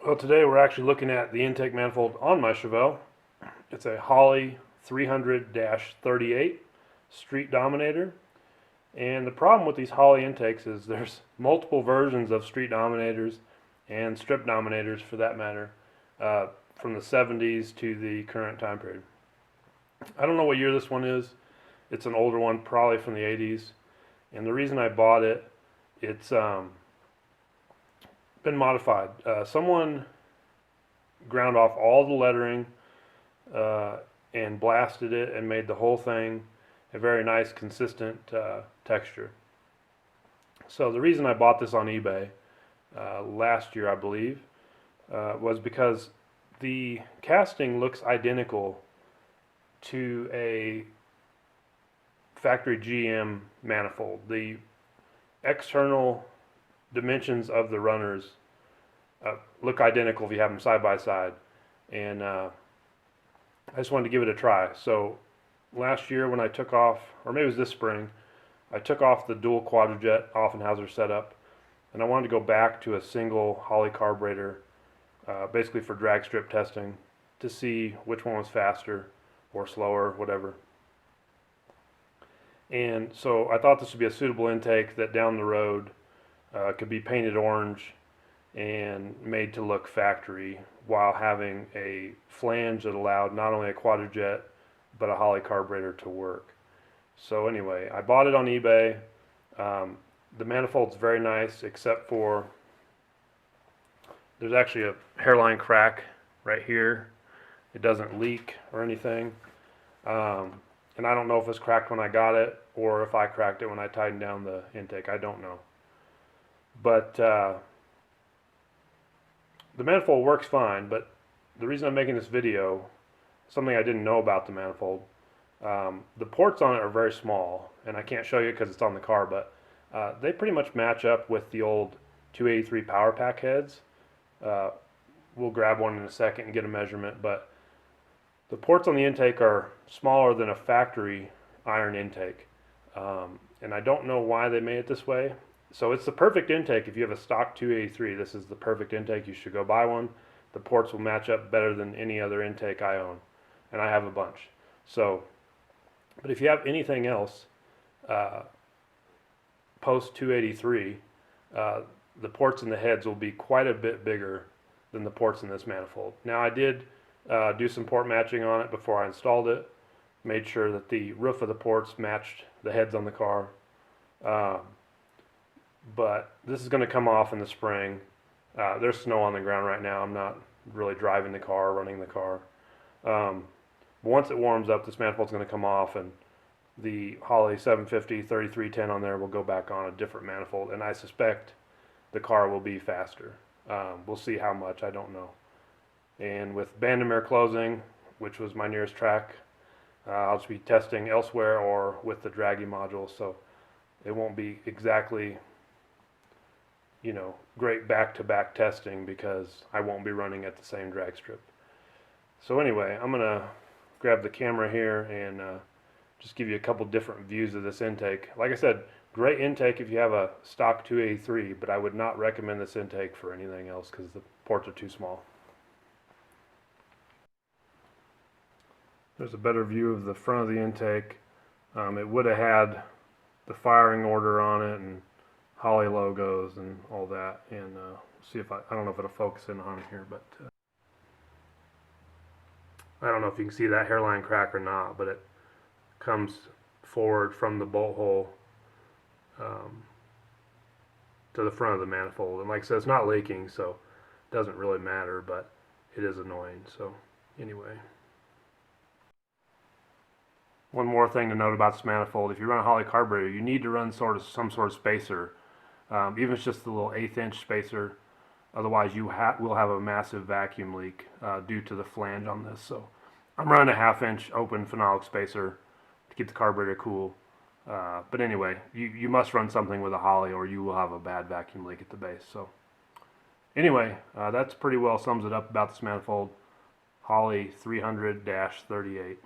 Well, today we're actually looking at the intake manifold on my Chevelle. It's a Holley 300-38 Street Dominator. And the problem with these Holley intakes is there's multiple versions of Street Dominators and Strip Dominators for that matter, from the 70s to the current time period. I don't know what year this one is. It's an older one, probably from the 80s. And the reason I bought it, it's been modified. Someone ground off all the lettering uh, and blasted it and made the whole thing a very nice, consistent texture. So the reason I bought this on eBay last year, I believe, was because the casting looks identical to a factory GM manifold. The external dimensions of the runners look identical if you have them side by side, and I just wanted to give it a try. So last year when I took off, or maybe it was this spring, I took off the dual quadrajet Offenhauser setup, and I wanted to go back to a single Holley carburetor, basically for drag strip testing, to see which one was faster or slower, whatever. And so I thought this would be a suitable intake that down the road could be painted orange and made to look factory while having a flange that allowed not only a quadrajet but a Holley carburetor to work. So anyway, I bought it on eBay. The manifold's very nice, except for there's actually a hairline crack right here. It doesn't leak or anything. And I don't know if it's cracked when I got it or if I cracked it when I tightened down the intake. I don't know. But the manifold works fine, but the reason I'm making this video, something I didn't know about the manifold, the ports on it are very small, and I can't show you because it's on the car, but they pretty much match up with the old 283 power pack heads. We'll grab one in a second and get a measurement, but the ports on the intake are smaller than a factory iron intake, and I don't know why they made it this way. So it's the perfect intake. If you have a stock 283, this is the perfect intake. You should go buy one. The ports will match up better than any other intake I own, and I have a bunch. So, but if you have anything else post 283, the ports in the heads will be quite a bit bigger than the ports in this manifold. Now I did do some port matching on it before I installed it. Made sure that the roof of the ports matched the heads on the car. But this is going to come off in the spring. There's snow on the ground right now. I'm not really driving the car or running the car. Once it warms up, this manifold's going to come off, and the Holley 750 3310 on there will go back on a different manifold, and I suspect the car will be faster. We'll see how much, I don't know. And with Bandimere closing, which was my nearest track, I'll just be testing elsewhere or with the draggy module, so it won't be exactly, you know, great back-to-back testing because I won't be running at the same drag strip. So anyway, I'm going to grab the camera here and just give you a couple different views of this intake. Like I said, great intake if you have a stock 283, but I would not recommend this intake for anything else because the ports are too small. There's a better view of the front of the intake. It would have had the firing order on it and Holley logos and all that. And see if I don't know if it'll focus in on here, but I don't know if you can see that hairline crack or not, but it comes forward from the bolt hole to the front of the manifold. And like I said, it's not leaking, so it doesn't really matter, but it is annoying. So anyway. One more thing to note about this manifold, if you run a Holley carburetor, you need to run some sort of spacer, even if it's just a little 1/8 inch spacer. Otherwise, you will have a massive vacuum leak due to the flange on this. So I'm running a 1/2 inch open phenolic spacer to keep the carburetor cool. But anyway, you must run something with a Holley or you will have a bad vacuum leak at the base. So anyway, that's pretty well sums it up about this manifold, Holley 300-38.